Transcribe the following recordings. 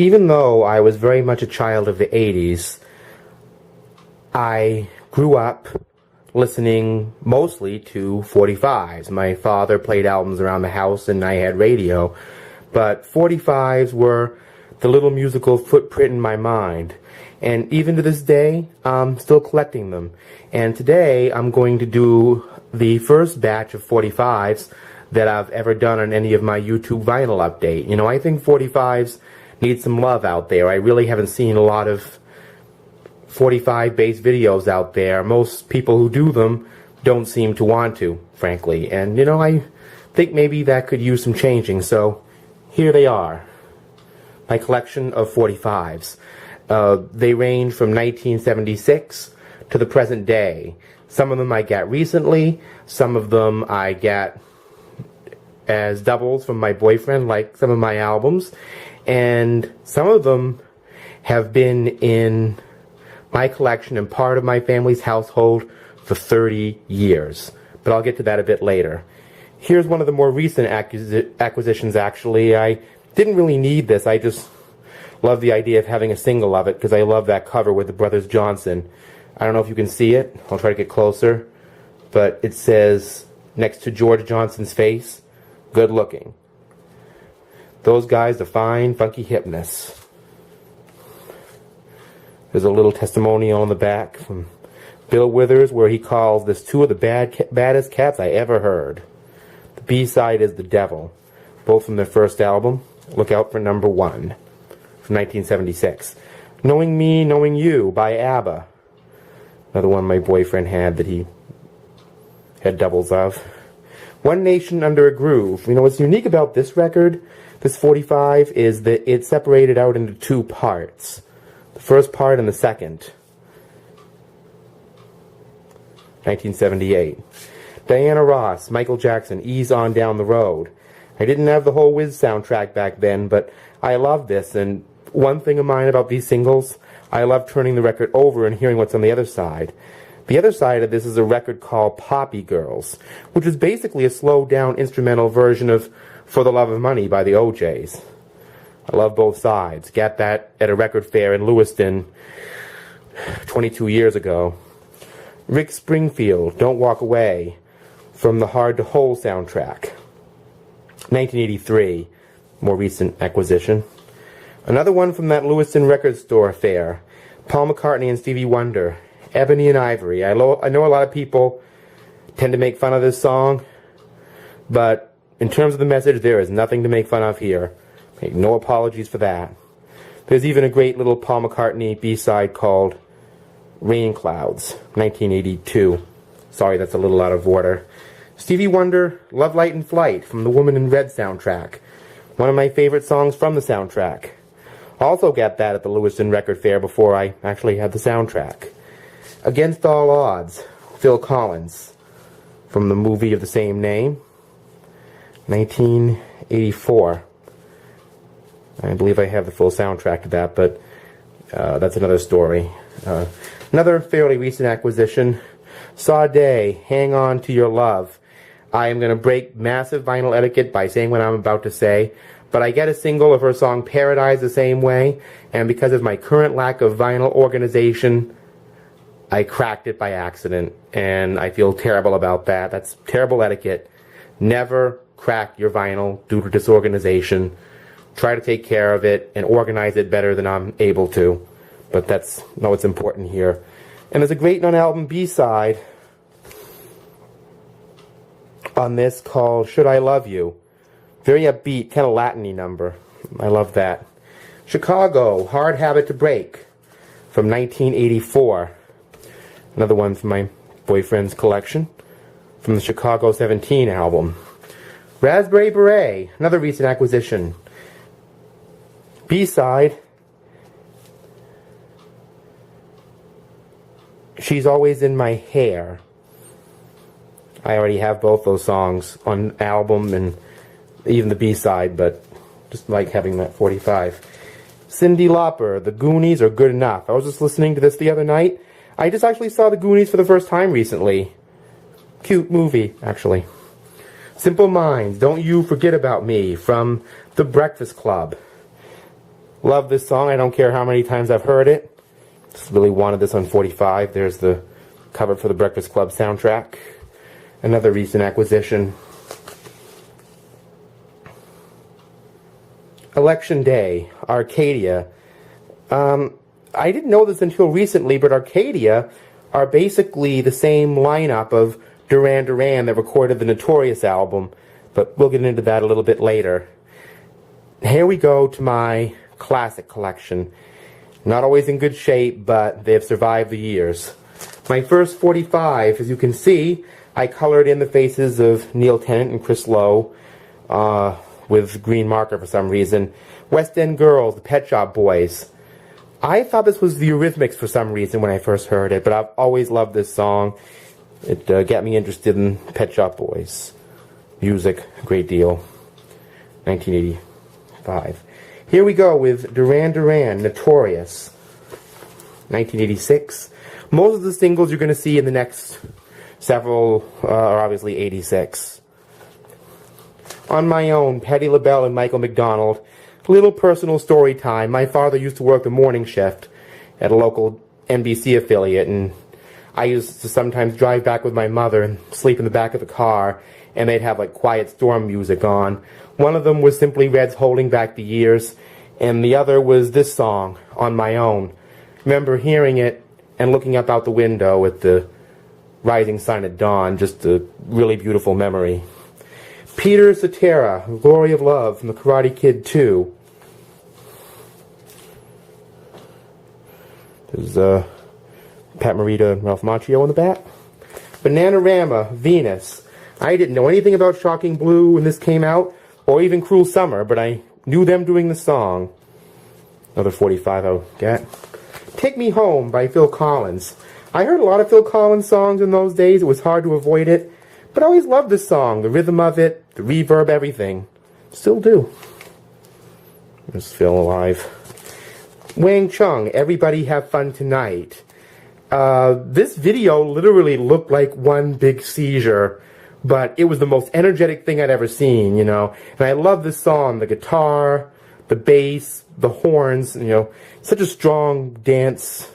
Even though I was very much a child of the 80s, I grew up listening mostly to 45's. My father played albums around the house and I had radio, but 45's were the little musical footprint in my mind. And even to this day, I'm still collecting them. And today, I'm going to do the first batch of 45's that I've ever done on any of my YouTube vinyl update. You know, I think 45's need some love out there. I really haven't seen a lot of 45-based videos out there. Most people who do them don't seem to want to, frankly. And, you know, I think maybe that could use some changing. So, here they are. My collection of 45's. They range from 1976 to the present day. Some of them I got recently, some of them I got as doubles from my boyfriend, like some of my albums, and some of them have been in my collection and part of my family's household for 30 years. But I'll get to that a bit later. Here's one of the more recent acquisitions, actually. I didn't really need this, I just love the idea of having a single of it because I love that cover with the Brothers Johnson. I don't know if you can see it. I'll try to get closer. But it says, next to George Johnson's face, good looking. Those guys define funky hipness. There's a little testimonial on the back from Bill Withers where he calls this two of the baddest cats I ever heard. The B-side is The Devil, both from their first album. Look out for number 1. From 1976. Knowing Me, Knowing You by ABBA. Another one my boyfriend had that he had doubles of. One Nation Under a Groove. You know what's unique about this record, this 45, is that it's separated out into 2 parts. The first part and the second. 1978. Diana Ross, Michael Jackson, Ease On Down the Road. I didn't have the whole Wiz soundtrack back then, but I love this, and one thing of mine about these singles, I love turning the record over and hearing what's on the other side. The other side of this is a record called Poppy Girls, which is basically a slowed-down instrumental version of For the Love of Money by the OJs. I love both sides. Got that at a record fair in Lewiston 22 years ago. Rick Springfield, Don't Walk Away, from the Hard to Hold soundtrack. 1983, more recent acquisition. Another one from that Lewiston record store fair. Paul McCartney and Stevie Wonder, Ebony and Ivory. I know a lot of people tend to make fun of this song, but in terms of the message, there is nothing to make fun of here. No apologies for that. There's even a great little Paul McCartney B-side called Rain Clouds, 1982. Sorry, that's a little out of order. Stevie Wonder, Love, Light and Flight from the Woman in Red soundtrack. One of my favorite songs from the soundtrack. Also got that at the Lewiston Record Fair before I actually had the soundtrack. Against All Odds, Phil Collins, from the movie of the same name, 1984. I believe I have the full soundtrack to that, but that's another story. Another fairly recent acquisition, Sade, Hang On to Your Love. I am going to break massive vinyl etiquette by saying what I'm about to say, but I get a single of her song Paradise the same way, and because of my current lack of vinyl organization, I cracked it by accident, and I feel terrible about that. That's terrible etiquette. Never crack your vinyl due to disorganization. Try to take care of it and organize it better than I'm able to, but that's not what's important here. And there's a great non-album B-side on this called Should I Love You. Very upbeat, kind of Latin-y number. I love that. Chicago, Hard Habit to Break from 1984. Another one from my boyfriend's collection from the Chicago 17 album. Raspberry Beret, another recent acquisition. B-side, She's Always in My Hair. I already have both those songs on album and even the B-side, but just like having that 45. Cyndi Lauper, The Goonies Are Good Enough. I was just listening to this the other night. I just actually saw The Goonies for the first time recently. Cute movie, actually. Simple Minds, Don't You Forget About Me from The Breakfast Club. Love this song. I don't care how many times I've heard it. Just really wanted this on 45. There's the cover for the Breakfast Club soundtrack. Another recent acquisition. Election Day, Arcadia. I didn't know this until recently, but Arcadia are basically the same lineup of Duran Duran that recorded the Notorious album, but we'll get into that a little bit later. Here we go to my classic collection. Not always in good shape, but they've survived the years. My first 45, as you can see, I colored in the faces of Neil Tennant and Chris Lowe with green marker for some reason. West End Girls, the Pet Shop Boys. I thought this was the Eurythmics for some reason when I first heard it, but I've always loved this song. It got me interested in Pet Shop Boys. Music, a great deal. 1985. Here we go with Duran Duran, Notorious. 1986. Most of the singles you're going to see in the next several are obviously 86. On My Own, Patti LaBelle and Michael McDonald. Little personal story time. My father used to work the morning shift at a local NBC affiliate, and I used to sometimes drive back with my mother and sleep in the back of the car, and they'd have like Quiet Storm music on. One of them was Simply Red's Holding Back the Years, and the other was this song, On My Own. Remember hearing it and looking up out the window at the rising sun at dawn. Just a really beautiful memory. Peter Cetera, Glory of Love from The Karate Kid 2. There's Pat Morita and Ralph Macchio on the back. Bananarama, Venus. I didn't know anything about Shocking Blue when this came out, or even Cruel Summer, but I knew them doing the song. Another 45 I'll get. Take Me Home by Phil Collins. I heard a lot of Phil Collins songs in those days. It was hard to avoid it. But I always loved this song, the rhythm of it, the reverb, everything. Still do. There's Phil alive. Wang Chung, Everybody Have Fun Tonight. This video literally looked like one big seizure, but it was the most energetic thing I'd ever seen, you know. And I love this song, the guitar, the bass, the horns, you know, such a strong dance,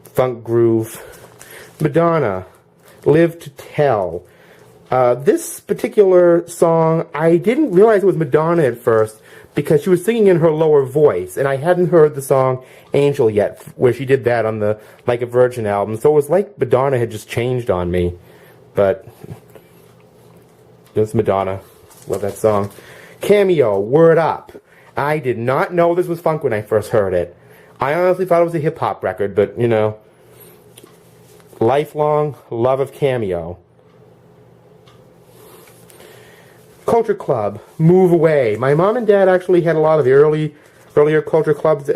funk groove. Madonna, Live to Tell. This particular song, I didn't realize it was Madonna at first because she was singing in her lower voice, and I hadn't heard the song Angel yet, where she did that on the Like a Virgin album, so it was like Madonna had just changed on me. But it's Madonna. Love that song. Cameo, Word Up. I did not know this was funk when I first heard it. I honestly thought it was a hip-hop record, but, you know, lifelong love of Cameo. Culture Club, Move Away. My mom and dad actually had a lot of the earlier Culture Club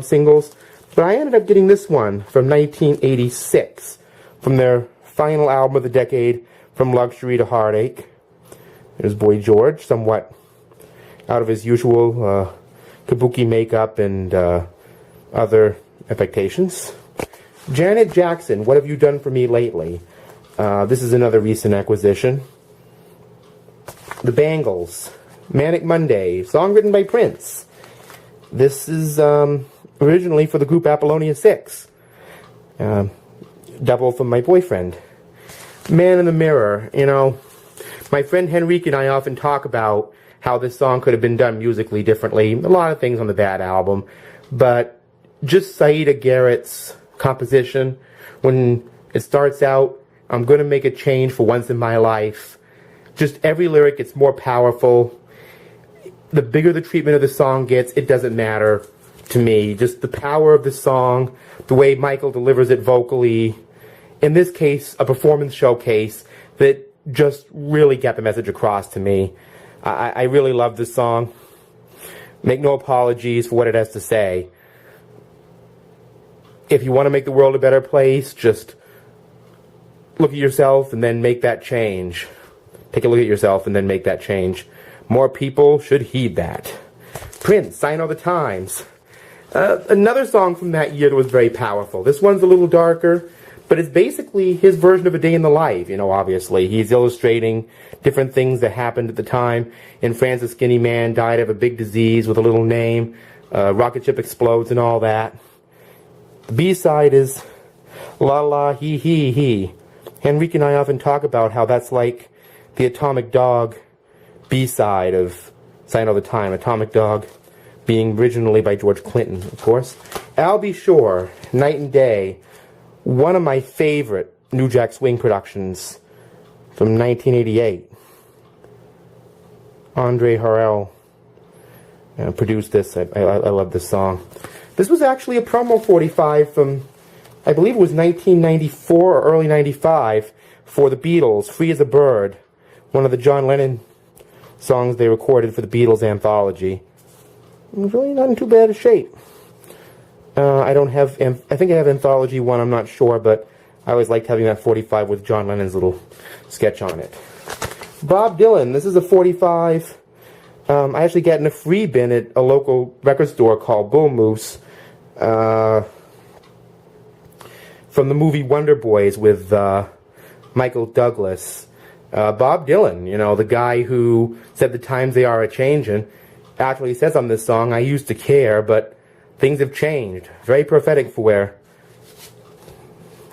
singles, but I ended up getting this one from 1986, from their final album of the decade, From Luxury to Heartache. There's Boy George, somewhat out of his usual kabuki makeup and other affectations. Janet Jackson, What Have You Done For Me Lately? This is another recent acquisition. The Bangles, Manic Monday, song written by Prince. This is originally for the group Apollonia 6. Double from my boyfriend. Man in the Mirror, you know, my friend Henrique and I often talk about how this song could have been done musically differently. A lot of things on the Bad album, but just Saida Garrett's composition, when it starts out, I'm going to make a change for once in my life. Just every lyric gets more powerful. The bigger the treatment of the song gets, it doesn't matter to me. Just the power of the song, the way Michael delivers it vocally. In this case, a performance showcase that just really got the message across to me. I really love this song. Make no apologies for what it has to say. If you want to make the world a better place, just look at yourself and then make that change. Take a look at yourself and then make that change. More people should heed that. Prince, Sign of the Times. Another song from that year that was very powerful. This one's a little darker, but it's basically his version of A Day in the Life, you know, obviously. He's illustrating different things that happened at the time. In France, a skinny man died of a big disease with a little name. Rocket Ship Explodes and all that. The B-side is La La Hee Hee Hee. Henrique and I often talk about how that's like the Atomic Dog B-side of Sign of the Time. Atomic Dog being originally by George Clinton, of course. I'll Be Sure, Night and Day, one of my favorite New Jack Swing productions from 1988. Andre Harrell produced this. I love this song. This was actually a promo 45 from, I believe it was 1994 or early 95 for the Beatles, Free as a Bird, one of the John Lennon songs they recorded for the Beatles anthology. It was really not in too bad a shape. I don't have, I think I have Anthology 1, I'm not sure, but I always liked having that 45 with John Lennon's little sketch on it. Bob Dylan, this is a 45 I actually got in a free bin at a local record store called Bull Moose from the movie Wonder Boys with Michael Douglas. Bob Dylan, you know, the guy who said the times they are a-changin', actually says on this song, I used to care, but things have changed. Very prophetic for where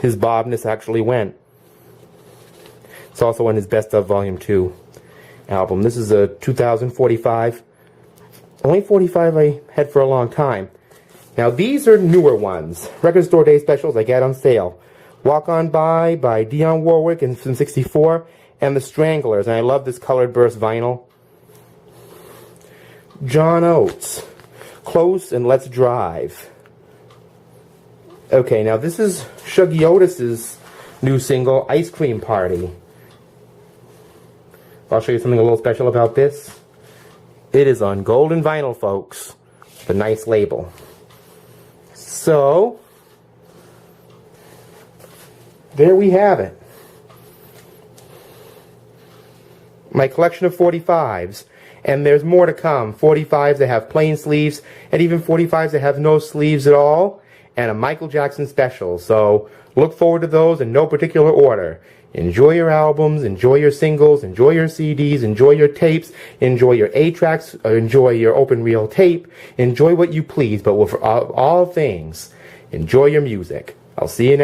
his Bobness actually went. It's also on his Best of Volume 2 album. This is a 2045. Only 45 I had for a long time. Now these are newer ones. Record Store Day specials I got on sale. Walk On By Dionne Warwick in from 64, and The Stranglers, and I love this colored burst vinyl. John Oates, Close and Let's Drive. Okay, now this is Shuggy Otis's new single, Ice Cream Party. I'll show you something a little special about this. It is on golden vinyl, folks. The nice label. So, there we have it. My collection of 45s. And there's more to come. 45s that have plain sleeves, and even 45s that have no sleeves at all, and a Michael Jackson special. So look forward to those in no particular order. Enjoy your albums, enjoy your singles, enjoy your CDs, enjoy your tapes, enjoy your 8-tracks, enjoy your open reel tape, enjoy what you please, but for all things, enjoy your music. I'll see you next